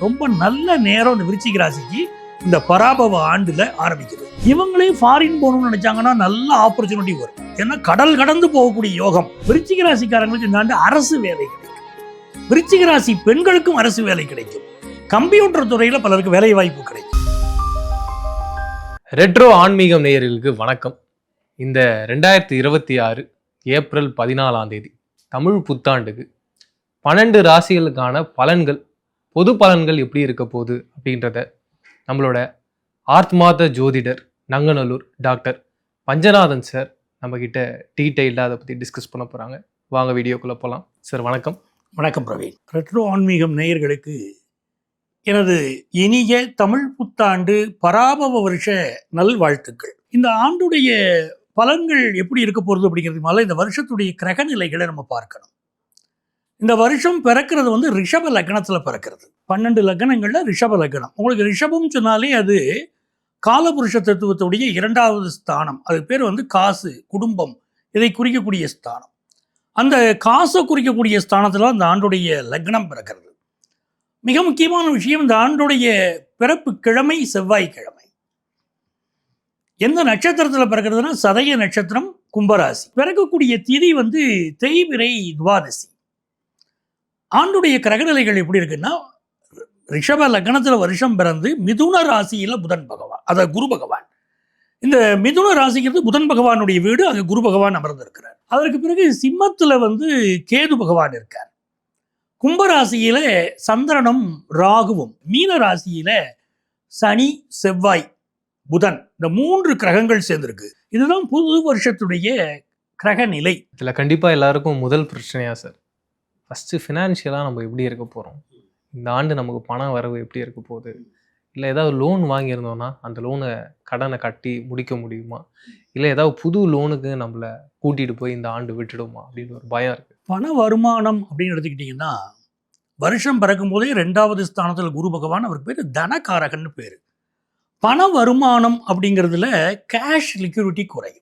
ரொம்ப நல்ல நேரம் இந்த விருச்சிக ராசிக்கு இந்த பராபவ ஆண்டுல ஆரம்பிக்குது. இவங்களே ஃபாரின் போகணும்னு நினைச்சாங்கன்னா நல்ல ஆப்பர்ச்சுனிட்டி வரும். ஏன்னா கடல் கடந்து போகக்கூடிய யோகம். விருச்சிக ராசிக்காரங்களுக்கு இந்த ஆண்டு அரசு வேலை கிடைக்கும். விருச்சிக ராசி பெண்களுக்கும் அரசு வேலை கிடைக்கும். கம்ப்யூட்டர் துறையில பலருக்கு வேலை வாய்ப்பு கிடைக்கும். ரெட்ரோ ஆன்மீகம் நேயர்களுக்கு வணக்கம். இந்த 2026 ஏப்ரல் 14 தமிழ் புத்தாண்டுக்கு 12 ராசிகளுக்கான பலன்கள், பொது பலன்கள் எப்படி இருக்க போகுது அப்படின்றத நம்மளோட ஆத்மார்த்த ஜோதிடர் நங்கநல்லூர் டாக்டர் பஞ்சநாதன் சார் நம்ம கிட்ட டீட்டெயிலாக அதை பற்றி டிஸ்கஸ் பண்ண போகிறாங்க. வாங்க வீடியோக்குள்ளே போகலாம். சார் வணக்கம். வணக்கம் பிரவீன். ரெட்ரோ ஆன்மீகம் நேயர்களுக்கு எனது இனிய தமிழ் புத்தாண்டு பராபவ வருஷ நல்வாழ்த்துக்கள். இந்த ஆண்டுடைய பலன்கள் எப்படி இருக்க போகிறது அப்படிங்கிறதுக்கு மேலே இந்த வருஷத்துடைய கிரக நிலைகளை நம்ம பார்க்கணும். இந்த வருஷம் பிறக்கிறது ரிஷப லக்னத்தில் பிறக்கிறது. 12 லக்னங்களில் ரிஷப லக்னம். உங்களுக்கு ரிஷபம் சொன்னாலே அது காலபுருஷ தத்துவத்துடைய 2வது ஸ்தானம். அது பேர் காசு, குடும்பம், இதை குறிக்கக்கூடிய ஸ்தானம். அந்த காசை குறிக்கக்கூடிய ஸ்தானத்தில் அந்த ஆண்டுடைய லக்னம் பிறக்கிறது. மிக முக்கியமான விஷயம், இந்த ஆண்டுடைய பிறப்பு கிழமை செவ்வாய்க்கிழமை. எந்த நட்சத்திரத்தில் பிறக்கிறதுனா சதய நட்சத்திரம், கும்பராசி. பிறக்கக்கூடிய திதி தேய்பிறை துவாதசி. ஆண்டுடைய கிரகநிலைகள் எப்படி இருக்குன்னா, ரிஷப லக்னத்தில் வருஷம் பிறந்து மிதுன ராசியில் புதன் பகவான், அதாவது குரு பகவான். இந்த மிதுன ராசிங்கிறது புதன் பகவானுடைய வீடு. அங்கே குரு பகவான் அமர்ந்திருக்கிறார். அதற்கு பிறகு சிம்மத்தில் கேது பகவான் இருக்கார். கும்பராசியில சந்திரனும் ராகுவும், மீன ராசியில சனி, செவ்வாய், புதன், இந்த 3 கிரகங்கள் சேர்ந்திருக்கு. இதுதான் புது வருஷத்துடைய கிரக நிலை. இதில் கண்டிப்பாக எல்லாருக்கும் முதல் பிரச்சனையா சார், ஃபஸ்ட்டு ஃபினான்ஷியலாக நம்ம எப்படி இருக்க போகிறோம், இந்த ஆண்டு நமக்கு பண வரவு எப்படி இருக்க போகுது, இல்லை ஏதாவது லோன் வாங்கியிருந்தோன்னா அந்த கடனை கட்டி முடிக்க முடியுமா, இல்லை ஏதாவது புது லோனுக்கு நம்மளை கூட்டிகிட்டு போய் இந்த ஆண்டு விட்டுடுமா அப்படின்னு ஒரு பயம் இருக்குது. பண வருமானம் அப்படின்னு எடுத்துக்கிட்டிங்கன்னா, வருஷம் பிறக்கும் போதே 2வது ஸ்தானத்தில் குரு பகவான், அவருக்கு பேர் தனகாரகன்னு பேர். பண வருமானம் அப்படிங்கிறதுல கேஷ் லிக்விடிட்டி குறையும்.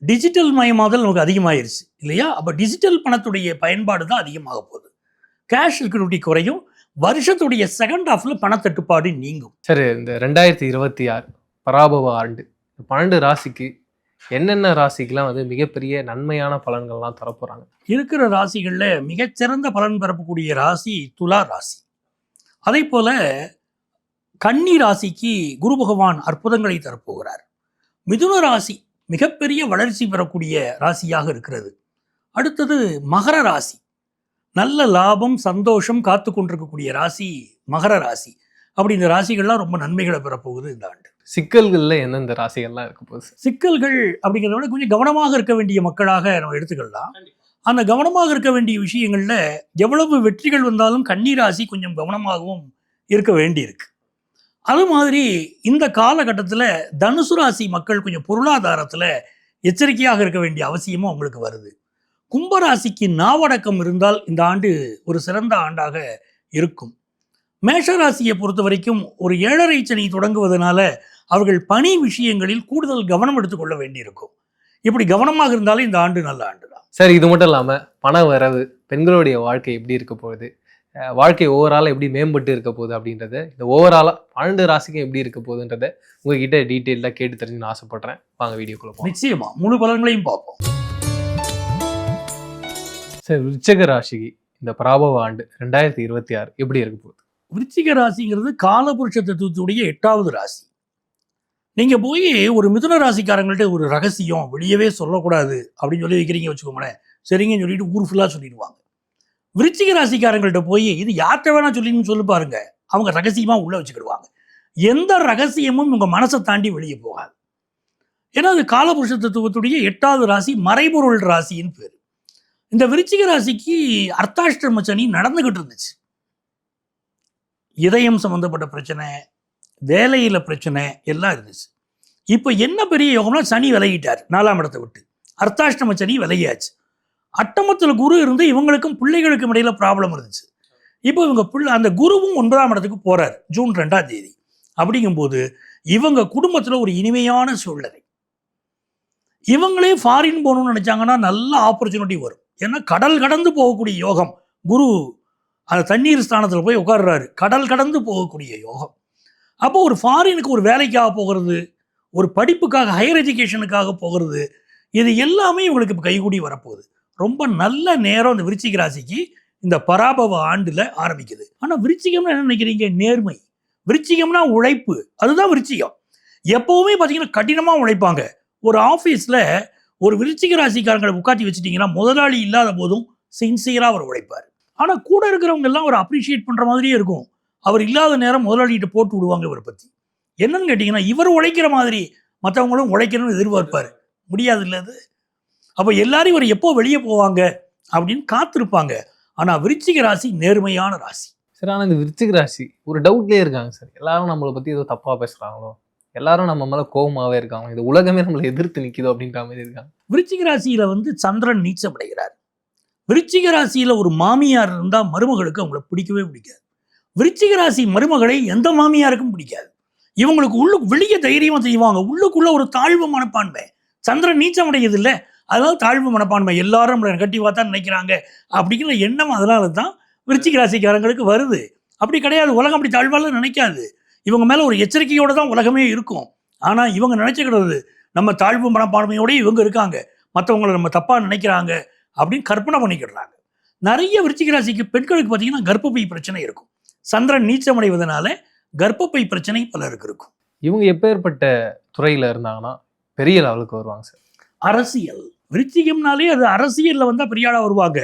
டிஜிட்டல் மயமாதல் நமக்கு அதிகமாயிருச்சு இல்லையா? அப்போ டிஜிட்டல் பணத்துடைய பயன்பாடு தான் அதிகமாக போகுது. கேஷ் லிக்விடிட்டி குறையும். வருஷத்துடைய செகண்ட் ஹாஃப்ல பணத்தட்டுப்பாடு நீங்கும். சரி, இந்த 2026 பராபவ ஆண்டு 12 ராசிக்கு என்னென்ன ராசிக்கெல்லாம் மிகப்பெரிய நன்மையான பலன்கள்லாம் தரப்போறாங்க? இருக்கிற ராசிகளில் மிகச்சிறந்த பலன் பெறக்கூடிய ராசி துலா ராசி. அதே போல கன்னி ராசிக்கு குரு பகவான் அற்புதங்களை தரப்போகிறார். மிதுன ராசி மிகப்பெரிய வளர்ச்சி பெறக்கூடிய ராசியாக இருக்கிறது. அடுத்தது மகர ராசி, நல்ல லாபம், சந்தோஷம் காத்து கொண்டிருக்கக்கூடிய ராசி மகர ராசி. அப்படி இந்த ராசிகள்லாம் ரொம்ப நன்மைகளை பெறப்போகுது இந்த ஆண்டு. சிக்கல்கள்ல எந்தெந்த ராசிகள்லாம் இருக்க போகுது? சிக்கல்கள் அப்படிங்கிறத விட கொஞ்சம் கவனமாக இருக்க வேண்டிய மக்களாக நம்ம எடுத்துக்கலாம். அந்த கவனமாக இருக்க வேண்டிய விஷயங்கள்ல எவ்வளவு வெற்றிகள் வந்தாலும் கன்னி ராசி கொஞ்சம் கவனமாகவும் இருக்க வேண்டியிருக்கு. அது மாதிரி இந்த காலகட்டத்தில் தனுசு ராசி மக்கள் கொஞ்சம் பொருளாதாரத்தில் எச்சரிக்கையாக இருக்க வேண்டிய அவசியமும் அவங்களுக்கு வருது. கும்பராசிக்கு நாவடக்கம் இருந்தால் இந்த ஆண்டு ஒரு சிறந்த ஆண்டாக இருக்கும். மேஷராசியை பொறுத்த வரைக்கும் ஒரு 7.5 சனி தொடங்குவதனால அவர்கள் பணி விஷயங்களில் கூடுதல் கவனம் எடுத்துக்கொள்ள வேண்டியிருக்கும். இப்படி கவனமாக இருந்தாலும் இந்த ஆண்டு நல்ல ஆண்டு தான். சரி, இது மட்டும் இல்லாமல் பண வரவு, பெண்களுடைய வாழ்க்கை எப்படி இருக்க போகுது, வாழ்க்கை ஓவராலாக எப்படி மேம்பட்டு இருக்க போகுது அப்படின்றத, இந்த ஓவராலாக 12 ராசிக்கும் எப்படி இருக்க போகுதுன்றத உங்ககிட்ட டீட்டெயிலாக கேட்டு தெரிஞ்சுன்னு ஆசைப்படுறேன். வாங்க வீடியோக்குள்ள போகலாம். நிச்சயமா முழு பலன்களையும் பார்ப்போம். சரி, விருச்சிக ராசிக்கு இந்த பராபவ ஆண்டு 2026 எப்படி இருக்க போகுது? விருச்சிக ராசிங்கிறது காலபுருஷ தத்துவத்துடைய 8வது ராசி. நீங்க போய் ஒரு மிதுன ராசிக்காரங்கள்ட்ட ஒரு ரகசியம் வெளியவே சொல்லக்கூடாது அப்படின்னு சொல்லி வைக்கிறீங்க வச்சுக்கோங்களேன், சரிங்கன்னு சொல்லிட்டு ஊர் ஃபுல்லாக சொல்லிடுவாங்க. விருச்சிக ராசிக்காரங்கள்ட்ட போய் இது யார்கிட்ட வேணா சொல்லின்னு சொல்லி பாருங்க, அவங்க ரகசியமா உள்ள வச்சுக்கிடுவாங்க. எந்த ரகசியமும் உங்க மனசை தாண்டி வெளியே போகாது. ஏன்னா அது காலபுருஷ தத்துவத்துடைய 8வது ராசி, மறைபொருள் ராசின்னு பேர். இந்த விருச்சிக ராசிக்கு அர்த்தாஷ்டம சனி நடந்துகிட்டு இருந்துச்சு. இதயம் சம்பந்தப்பட்ட பிரச்சனை, வேலையில பிரச்சனை எல்லாம் இருந்துச்சு. இப்போ என்ன பெரிய யோகம்னா சனி விலகிட்டார் 4ஆம் இடத்தை விட்டு. அர்த்தாஷ்டம சனி விலகியாச்சு. அட்டமத்தில் குரு இருந்து இவங்களுக்கும் பிள்ளைகளுக்கும் இடையில ப்ராப்ளம் இருந்துச்சு. இப்போ இவங்க அந்த குருவும் 9ஆம் இடத்துக்கு போறார் ஜூன் 2ஆம் தேதி. அப்படிங்கும்போது இவங்க குடும்பத்தில் ஒரு இனிமையான சூழ்நிலை. இவங்களே ஃபாரின் போகணும்னு நினைச்சாங்கன்னா நல்ல ஆப்பர்ச்சுனிட்டி வரும். ஏன்னா கடல் கடந்து போகக்கூடிய யோகம் குரு அந்த தண்ணீர் ஸ்தானத்தில் போய் உட்கார்றாரு. கடல் கடந்து போகக்கூடிய யோகம். அப்போ ஒரு ஃபாரினுக்கு ஒரு வேலைக்காக போகிறது, ஒரு படிப்புக்காக ஹையர் எஜுகேஷனுக்காக போகிறது, இது எல்லாமே இவங்களுக்கு இப்போ கைகூடி வரப்போகுது. ரொம்ப நல்ல நேரம் இந்த விருச்சிக ராசிக்கு இந்த பராபவ ஆண்டில் ஆரம்பிக்குது. ஆனால் விருச்சிகம்னா என்ன நினைக்கிறீங்க? நேர்மை. விருச்சிகம்னா உழைப்பு. அதுதான் விருச்சிகம். எப்போவுமே பார்த்தீங்கன்னா கடினமாக உழைப்பாங்க. ஒரு ஆஃபீஸில் ஒரு விருச்சிக ராசிக்காரங்களை உட்காட்டி வச்சுட்டிங்கன்னா முதலாளி இல்லாத போதும் சின்சியராக அவர் உழைப்பார். ஆனால் கூட இருக்கிறவங்க எல்லாம் அவர் அப்ரிஷியேட் பண்ணுற மாதிரியே இருக்கும். அவர் இல்லாத நேரம் முதலாளிகிட்ட போட்டு விடுவாங்க இவரை பற்றி. என்னன்னு கேட்டிங்கன்னா, இவர் உழைக்கிற மாதிரி மற்றவங்களும் உழைக்கணும்னு எதிர்பார்ப்பார். முடியாது இல்லை அது. அப்போ எல்லாரும் இவர் எப்போ வெளியே போவாங்க அப்படின்னு காத்திருப்பாங்க. ஆனால் விருச்சிக ராசி நேர்மையான ராசி. சார், ஆனால் இந்த விருச்சிக ராசி ஒரு டவுட்லேயே இருக்காங்க சார். எல்லாரும் நம்மளை பற்றி ஏதோ தப்பாக பேசுகிறாங்களோ, எல்லாரும் நம்ம மேலே கோபமாகவே இருக்காங்க, இந்த உலகமே நம்மளை எதிர்த்து நிற்கிதோ அப்படின்ற மாதிரி இருக்காங்க. விருச்சிக ராசியில் சந்திரன் நீச்சமடைகிறார். விருச்சிக ராசியில் ஒரு மாமியார் இருந்தால் மருமகளுக்கு அவங்கள பிடிக்கவே பிடிக்காது. விருச்சிக ராசி மருமகளை எந்த மாமியாருக்கும் பிடிக்காது. இவங்களுக்கு வெளியே தைரியமாக செய்வாங்க, உள்ளுக்குள்ள ஒரு தாழ்வு மனப்பான்மை. சந்திரன் நீச்சம் அடையது இல்லை, அதனால தாழ்வு மனப்பான்மை. எல்லாரும் நம்மளை கட்டி பார்த்தா நினைக்கிறாங்க அப்படிங்கிற எண்ணம் அதனால தான் விருச்சிக ராசிக்காரங்களுக்கு வருது. அப்படி கிடையாது, உலகம் அப்படி தாழ்வால நினைக்காது. இவங்க மேலே ஒரு எச்சரிக்கையோடு தான் உலகமே இருக்கும். ஆனால் இவங்க நினைச்சுக்கிறது நம்ம தாழ்வு மனப்பான்மையோடய இவங்க இருக்காங்க, மற்றவங்களை நம்ம தப்பாக நினைக்கிறாங்க அப்படின்னு கற்பனை பண்ணிக்கிடுறாங்க. நிறைய விருச்சிக ராசிக்கு பெண்களுக்கு பார்த்தீங்கன்னா கர்ப்பப்பை பிரச்சனை இருக்கும். சந்திரன் நீச்சமடைவதனால கர்ப்பப்பை பிரச்சனை பலருக்கு இருக்கும். இவங்க எப்பேற்பட்ட துறையில் இருந்தாங்கன்னா பெரிய லெவலுக்கு வருவாங்க சார்? அரசியல். விருச்சிகம்னாலே அது அரசியலில் வந்தால் பெரிய ஆளாக வருவாங்க.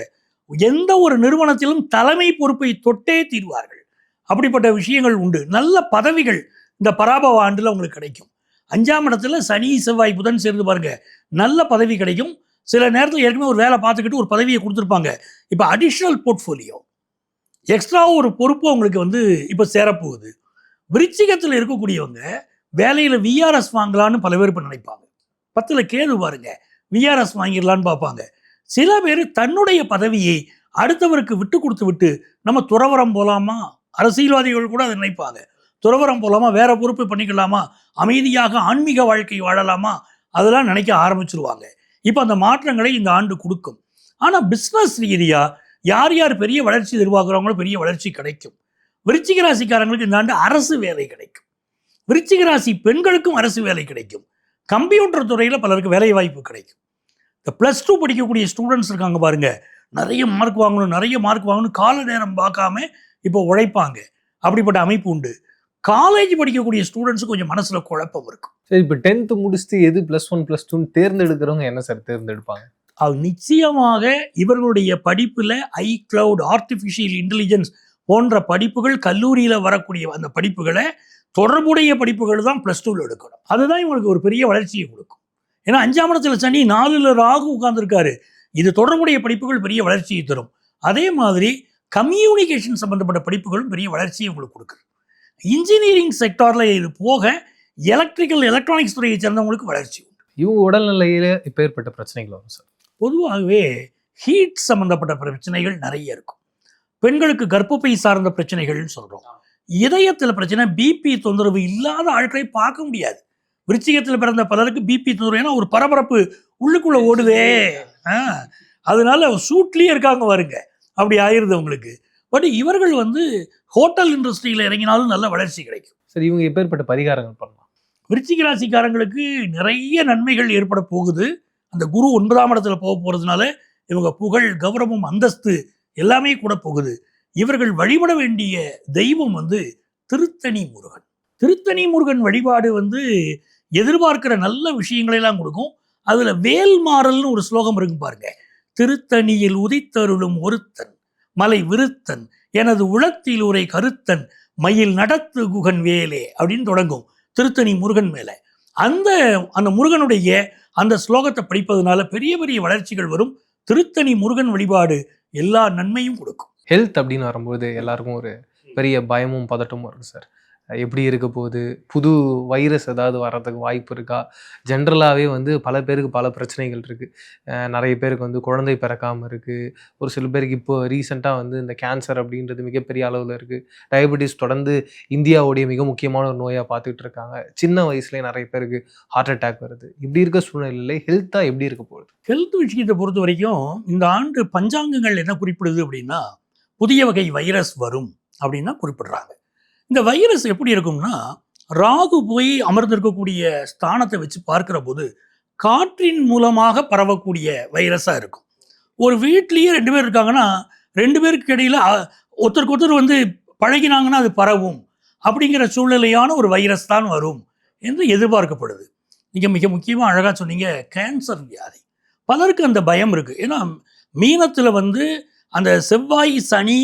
எந்த ஒரு நிறுவனத்திலும் தலைமை பொறுப்பை தொட்டே தீர்வார்கள். அப்படிப்பட்ட விஷயங்கள் உண்டு. நல்ல பதவிகள் இந்த பராபவ ஆண்டில் உங்களுக்கு கிடைக்கும். 5ஆம் இடத்துல சனி செவ்வாய் புதன் சேர்ந்து பாருங்க, நல்ல பதவி கிடைக்கும். சில நேரத்தில் ஏற்கனவே ஒரு வேலை பார்த்துக்கிட்டு ஒரு பதவியை கொடுத்துருப்பாங்க. இப்போ அடிஷ்னல் போர்ட்ஃபோலியோ, எக்ஸ்ட்ரா ஒரு பொறுப்பு உங்களுக்கு இப்போ சேரப்போகுது. விருச்சிகத்தில் இருக்கக்கூடியவங்க வேலையில் விஆர்எஸ் வாங்கலான்னு பல பேர் இப்போ நினைப்பாங்க. 10ல் கேது பாருங்க, விஆர்எஸ் வாங்கிடலான்னு பார்ப்பாங்க. சில பேர் தன்னுடைய பதவியை அடுத்தவருக்கு விட்டு கொடுத்து விட்டு நம்ம துறவரம் போகலாமா, அரசியல்வாதிகள் கூட அதை நினைப்பாங்க. துறவரம் போகலாமா, வேற பொறுப்பு பண்ணிக்கலாமா, அமைதியாக ஆன்மீக வாழ்க்கை வாழலாமா, அதெல்லாம் நினைக்க ஆரம்பிச்சிருவாங்க. இப்போ அந்த மாற்றங்களை இந்த ஆண்டு கொடுக்கும். ஆனால் பிஸ்னஸ் ரீதியாக யார் யார் பெரிய வளர்ச்சி எதிர்பார்க்குறவங்களோ பெரிய வளர்ச்சி கிடைக்கும். விருச்சிக ராசிக்காரங்களுக்கு இந்த ஆண்டு அரசு வேலை கிடைக்கும். விருச்சிக ராசி பெண்களுக்கும் அரசு வேலை கிடைக்கும். கம்ப்யூட்டர் துறையில் பலருக்கு வேலை வாய்ப்பு கிடைக்கும். இந்த +2 படிக்கக்கூடிய ஸ்டூடெண்ட்ஸ் இருக்காங்க பாருங்க, நிறைய மார்க் வாங்கணும் கால நேரம் பார்க்காம இப்போ உழைப்பாங்க. அப்படிப்பட்ட அமைப்பு உண்டு. காலேஜ் படிக்கக்கூடிய ஸ்டூடெண்ட்ஸுக்கு கொஞ்சம் மனசில் குழப்பம் இருக்கும். சரி, இப்போ 10th முடிச்சுட்டு எது +1 +2 தேர்ந்தெடுக்கிறவங்க என்ன சார் தேர்ந்தெடுப்பாங்க? அது நிச்சயமாக இவர்களுடைய படிப்பில் iCloud, ஆர்டிஃபிஷியல் இன்டெலிஜென்ஸ் போன்ற படிப்புகள், கல்லூரியில் வரக்கூடிய அந்த படிப்புகளை தொடர்புடைய படிப்புகள் தான் +2ல் எடுக்கணும். அதுதான் இவங்களுக்கு ஒரு பெரிய வளர்ச்சியை கொடுக்கும். ஏன்னா 5ஆம் இடத்துல சனி, 4ல் ராகு உட்கார்ந்துருக்காரு. இது தொடர்புடைய படிப்புகள் பெரிய வளர்ச்சியை தரும். அதே மாதிரி கம்யூனிகேஷன் சம்பந்தப்பட்ட படிப்புகளும் பெரிய வளர்ச்சியை உங்களுக்கு கொடுக்குது. இன்ஜினியரிங் செக்டாரில் இது போக எலக்ட்ரானிக்ஸ் துறையை சேர்ந்தவங்களுக்கு வளர்ச்சி உண்டு. இவங்க உடல்நிலையில் இப்போ ஏற்பட்ட பிரச்சனைகள் வரும் சார்? பொதுவாகவே ஹீட் சம்பந்தப்பட்ட பிரச்சனைகள் நிறைய இருக்கும். பெண்களுக்கு கர்ப்பப்பை சார்ந்த பிரச்சனைகள்னு சொல்கிறோம். இதயத்தில் பிரச்சனை, பிபி தொந்தரவு இல்லாத ஆட்களை பார்க்க முடியாது. விருச்சிகத்தில் பிறந்த பலருக்கு பிபி தொந்தரவு, ஏன்னா ஒரு பரபரப்பு உள்ளுக்குள்ளே ஓடுதே, அதனால சூட்லேயே இருக்காங்க பாருங்க, அப்படி ஆயிடுது அவங்களுக்கு. பட் இவர்கள் ஹோட்டல் இண்டஸ்ட்ரியில் இறங்கினாலும் நல்ல வளர்ச்சி கிடைக்கும். சரி, இவங்க எப்பேற்பட்ட பரிகாரங்கள் பண்ணலாம்? விருச்சிக ராசிக்காரங்களுக்கு நிறைய நன்மைகள் ஏற்பட போகுது. அந்த குரு 9ஆம் இடத்துல போக போகிறதுனால இவங்க புகழ், கௌரவம், அந்தஸ்து எல்லாமே கூட போகுது. இவர்கள் வழிபட வேண்டிய தெய்வம் திருத்தணி முருகன். திருத்தணி முருகன் வழிபாடு எதிர்பார்க்கிற நல்ல விஷயங்களெல்லாம் கொடுக்கும். அதில் வேல்மாறல்னு ஒரு ஸ்லோகம் இருக்கு பாருங்க. திருத்தணியில் உதித்தருளும் ஒருத்தன் மலை விருத்தன், எனது உளத்தில் உரை கருத்தன், மயில் நடத்து குகன் வேலே அப்படின்னு தொடங்கும் திருத்தணி முருகன் மேலே. அந்த முருகனுடைய அந்த ஸ்லோகத்தை படிப்பதனால பெரிய பெரிய வளர்ச்சிகள் வரும். திருத்தணி முருகன் வழிபாடு எல்லா நன்மையும் கொடுக்கும். ஹெல்த் அப்படின்னு வரும்போது எல்லாருக்கும் ஒரு பெரிய பயமும் பதட்டமும் இருக்குது சார். எப்படி இருக்க போகுது, புது வைரஸ் ஏதாவது வர்றதுக்கு வாய்ப்பு இருக்கா? ஜென்ரலாகவே பல பேருக்கு பல பிரச்சனைகள் இருக்குது. நிறைய பேருக்கு குழந்தை பிறக்காமல் இருக்குது. ஒரு சில பேருக்கு இப்போ ரீசெண்டாக இந்த கேன்சர் அப்படின்றது மிகப்பெரிய அளவில் இருக்குது. டயபெட்டிஸ் தொடர்ந்து இந்தியாவுடைய மிக முக்கியமான ஒரு நோயாக பார்த்துக்கிட்டு இருக்காங்க. சின்ன வயசுலேயே நிறைய பேருக்கு ஹார்ட் அட்டாக் வருது. இப்படி இருக்க சூழ்நிலையில் ஹெல்த்தாக எப்படி இருக்க போகுது? ஹெல்த் விஷயத்தை பொறுத்த வரைக்கும் இந்த ஆண்டு பஞ்சாங்கங்கள் என்ன குறிப்பிடுது அப்படின்னா, புதிய வகை வைரஸ் வரும் அப்படின்னு தான் குறிப்பிடுறாங்க. இந்த வைரஸ் எப்படி இருக்கும்னா, ராகு போய் அமர்ந்திருக்கக்கூடிய ஸ்தானத்தை வச்சு பார்க்கிற போது காற்றின் மூலமாக பரவக்கூடிய வைரஸாக இருக்கும். ஒரு வீட்லேயே 2 பேர் இருக்காங்கன்னா 2 பேருக்கு இடையில ஒருத்தருக்கு ஒருத்தர் வந்து பழகினாங்கன்னா அது பரவும் அப்படிங்கிற சூழ்நிலையான ஒரு வைரஸ் தான் வரும் என்று எதிர்பார்க்கப்படுது. நீங்கள் மிக முக்கியமாக அழகாக சொன்னீங்க, கேன்சர் வியாதி. பலருக்கு அந்த பயம் இருக்குது. ஏன்னா மீனத்தில் வந்து அந்த செவ்வாய், சனி,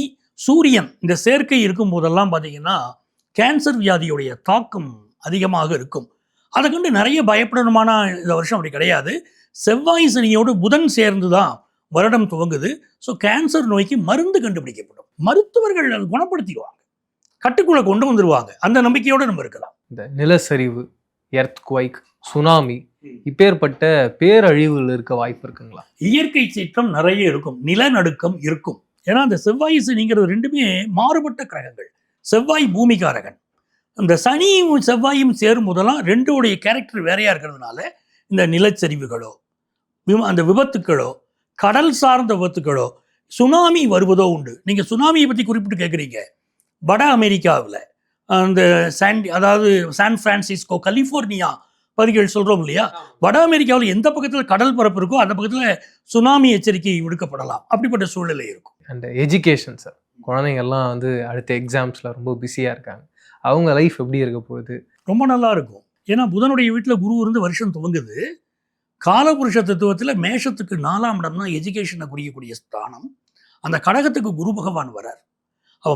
சூரியன் இந்த சேர்க்கை இருக்கும் போதெல்லாம் பார்த்தீங்கன்னா கேன்சர் வியாதியுடைய தாக்கம் அதிகமாக இருக்கும். அதை கண்டு நிறைய பயப்படணுமான இந்த வருஷம் அப்படி கிடையாது. செவ்வாய் சனியோடு புதன் சேர்ந்து தான் வருடம் துவங்குது. ஸோ கேன்சர் நோய்க்கு மருந்து கண்டுபிடிக்கப்படும். மருத்துவர்கள் அதை குணப்படுத்திடுவாங்க, கட்டுக்குள்ளே கொண்டு வந்துடுவாங்க. அந்த நம்பிக்கையோடு நம்ம இருக்கலாம். இந்த நிலச்சரிவு, எர்த்குவைக், சுனாமி இப்பேற்பட்ட பேரழிவுகள் இருக்க வாய்ப்பு இருக்குங்களா? இயற்கை சீற்றம் நிறைய இருக்கும், நிலநடுக்கம் இருக்கும். ஏன்னா அந்த செவ்வாய் சனிங்கிறது 2மே மாறுபட்ட கிரகங்கள். செவ்வாய் பூமிகாரகன். இந்த சனியும் செவ்வாயும் சேரும் போதெல்லாம் 2உடைய கேரக்டர் வேறையாக இருக்கிறதுனால இந்த நிலச்சரிவுகளோ, அந்த விபத்துக்களோ, கடல் சார்ந்த விபத்துக்களோ, சுனாமி வருவதோ உண்டு. நீங்கள் சுனாமியை பற்றி குறிப்பிட்டு கேட்குறீங்க. வட அமெரிக்காவில் அந்த சான் பிரான்சிஸ்கோ, கலிஃபோர்னியா பகுதிகள் சொல்கிறோம் இல்லையா, வட அமெரிக்காவில் எந்த பக்கத்தில் கடல் பரப்பு இருக்கோ அந்த பக்கத்தில் சுனாமி எச்சரிக்கை விடுக்கப்படலாம். அப்படிப்பட்ட சூழ்நிலை இருக்கும். அண்ட் எஜுகேஷன் சார், குழந்தைங்கள்லாம் வந்து அடுத்த எக்ஸாம்ஸில் ரொம்ப பிஸியாக இருக்காங்க. அவங்க லைஃப் எப்படி இருக்க போகுது? ரொம்ப நல்லா இருக்கும். ஏன்னா புதனுடைய வீட்டில் குரு இருந்து வருஷம் துவங்குது. காலபுருஷ தத்துவத்தில் மேஷத்துக்கு 4ஆம் இடம் தான் எஜுகேஷனை குறிக்கக்கூடிய ஸ்தானம். அந்த கடகத்துக்கு குரு பகவான் வரார்.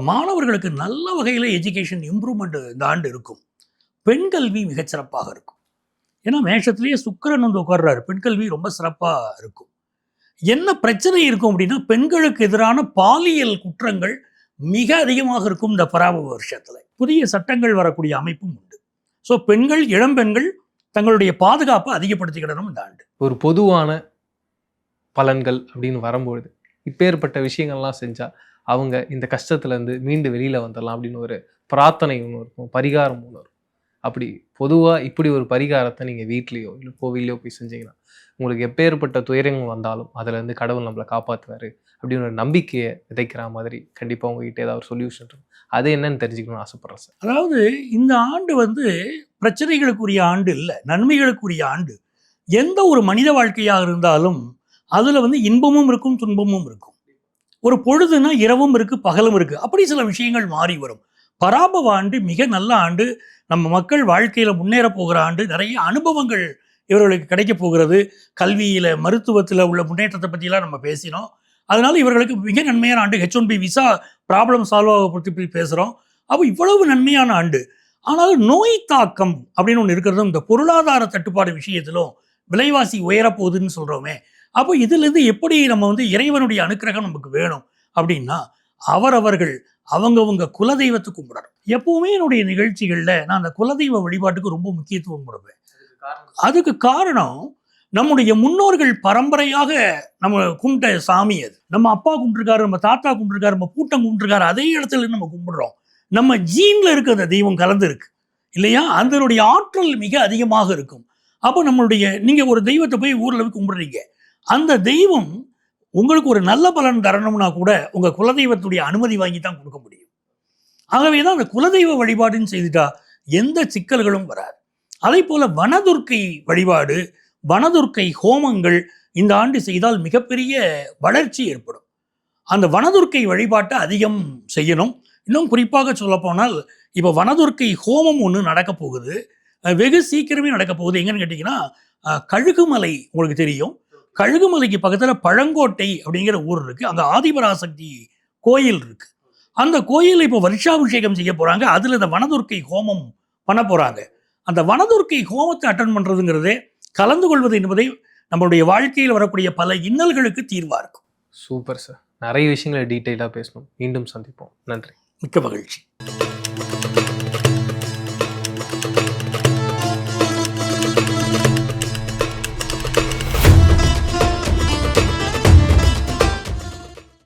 மாணவர்களுக்கு நல்ல வகையில் எஜுகேஷன் இம்ப்ரூவ்மெண்ட் இந்த ஆண்டு இருக்கும். பெண் கல்வி மிகச்சிறப்பாக இருக்கும். ஏன்னா மேஷத்துலேயே சுக்கிரன் வந்து உட்கார்றாரு. பெண் கல்வி ரொம்ப சிறப்பாக இருக்கும். என்ன பிரச்சனை இருக்கும் அப்படின்னா, பெண்களுக்கு எதிரான பாலியல் குற்றங்கள் மிக அதிகமாக இருக்கும் இந்த பராபவ வருஷத்தில். புதிய சட்டங்கள் வரக்கூடிய அமைப்பும் உண்டு. ஸோ பெண்கள், இளம் பெண்கள் தங்களுடைய பாதுகாப்பை அதிகப்படுத்திக்கிடணும் இந்த ஆண்டு. ஒரு பொதுவான பலன்கள் அப்படின்னு வரும்பொழுது இப்பேற்பட்ட விஷயங்கள்லாம் செஞ்சால் அவங்க இந்த கஷ்டத்துலேருந்து மீண்டு வெளியில் வந்துடலாம் அப்படின்னு ஒரு பிரார்த்தனை ஒன்று இருக்கும், பரிகாரம் ஒன்று இருக்கும். அப்படி பொதுவாக இப்படி ஒரு பரிகாரத்தை நீங்கள் வீட்லேயோ இல்லை கோவிலையோ போய் செஞ்சீங்கன்னா உங்களுக்கு எப்பேற்பட்ட துயரங்கள் வந்தாலும் அதுலேருந்து கடவுள் நம்மளை காப்பாற்றுவார் அப்படின்னு ஒரு நம்பிக்கையை விதைக்கிற மாதிரி கண்டிப்பாக உங்ககிட்ட ஏதாவது ஒரு சொல்யூஷன் இருக்கும். அது என்னன்னு தெரிஞ்சுக்கணும்னு ஆசைப்பட்றேன் சார். அதாவது இந்த ஆண்டு வந்து பிரச்சனைகளுக்குரிய ஆண்டு இல்லை, நன்மைகளுக்குரிய ஆண்டு. எந்த ஒரு மனித வாழ்க்கையாக இருந்தாலும் அதில் வந்து இன்பமும் இருக்கும், துன்பமும் இருக்கும். ஒரு பொழுதுனா இரவும் இருக்குது, பகலும் இருக்குது. அப்படி சில விஷயங்கள் மாறி வரும். பராபவ ஆண்டு மிக நல்ல ஆண்டு. நம்ம மக்கள் வாழ்க்கையில் முன்னேற போகிற ஆண்டு. நிறைய அனுபவங்கள் இவர்களுக்கு கிடைக்க போகிறது. கல்வியில், மருத்துவத்தில் உள்ள முன்னேற்றத்தை பற்றிலாம் நம்ம பேசினோம். அதனால இவர்களுக்கு மிக நன்மையான ஆண்டு. H1B விசா ப்ராப்ளம் சால்வ் ஆக பற்றி பேசுகிறோம். அப்போ இவ்வளவு நன்மையான ஆண்டு. ஆனால் நோய் தாக்கம் அப்படின்னு ஒன்று இருக்கிறதும், இந்த பொருளாதார தட்டுப்பாடு விஷயத்திலும் விலைவாசி உயரப்போகுதுன்னு சொல்கிறோமே. அப்போ இதிலிருந்து எப்படி நம்ம வந்து இறைவனுடைய அனுக்கிரகம் நமக்கு வேணும் அப்படின்னா, அவரவர்கள் அவங்கவங்க குலதெய்வத்தை கும்பிடணும். எப்பவுமே என்னுடைய நிகழ்ச்சிகளில் நான் அந்த குலதெய்வ வழிபாட்டுக்கு ரொம்ப முக்கியத்துவம் கொடுப்பேன். அதுக்கு காரணம், நம்முடைய முன்னோர்கள் பரம்பரையாக நம்ம கும்பிட்ட சாமி அது. நம்ம அப்பா கும்பிட்டுருக்காரு, நம்ம தாத்தா கும்பிட்டுருக்காரு, நம்ம பூட்டம் கும்பிட்டுருக்காரு. அதே இடத்துல நம்ம கும்பிடுறோம். நம்ம ஜீன்ல இருக்க அந்த தெய்வம் கலந்து இருக்கு இல்லையா, அதனுடைய ஆற்றல் மிக அதிகமாக இருக்கும். அப்போ நம்மளுடைய, நீங்கள் ஒரு தெய்வத்தை போய் ஊரில் போய் கும்பிடுறீங்க, அந்த தெய்வம் உங்களுக்கு ஒரு நல்ல பலன் தரணும்னா கூட உங்கள் குலதெய்வத்துடைய அனுமதி வாங்கி தான் கொடுக்க முடியும். ஆகவே தான் அந்த குலதெய்வ வழிபாடுன்னு செய்துட்டா எந்த சிக்கல்களும் வராது. அதே போல் வனதுர்க்கை வழிபாடு, வனதுர்க்கை ஹோமங்கள் இந்த ஆண்டு செய்தால் மிகப்பெரிய வளர்ச்சி ஏற்படும். அந்த வனதுர்க்கை வழிபாட்டை அதிகம் செய்யணும். இன்னும் குறிப்பாக சொல்லப்போனால் இப்போ வனதுர்க்கை ஹோமம் ஒன்று நடக்க போகுது, வெகு சீக்கிரமே நடக்க போகுது. எங்கன்னு கேட்டிங்கன்னா, கழுகுமலை உங்களுக்கு தெரியும். கழுகுமலைக்கு பக்கத்தில் பழங்கோட்டை அப்படிங்கிற ஊர் இருக்குது. அங்கே ஆதிபராசக்தி கோயில் இருக்குது. அந்த கோயிலில் இப்போ வருஷாபிஷேகம் செய்ய போகிறாங்க. அதில் இந்த வனதுர்க்கை ஹோமம் பண்ண போகிறாங்க. அந்த வனதுர்க்கை ஹோமத்தை அட்டன் பண்ணுறதுங்கிறதே, கலந்து கொள்வது என்பதை நம்மளுடைய வாழ்க்கையில் வரக்கூடிய பல இன்னல்களுக்கு தீர்வாக இருக்கும். சூப்பர் சார், நிறைய விஷயங்களை டீட்டெயிலாக பேசணும். மீண்டும் சந்திப்போம். நன்றி. மிக்க மகிழ்ச்சி.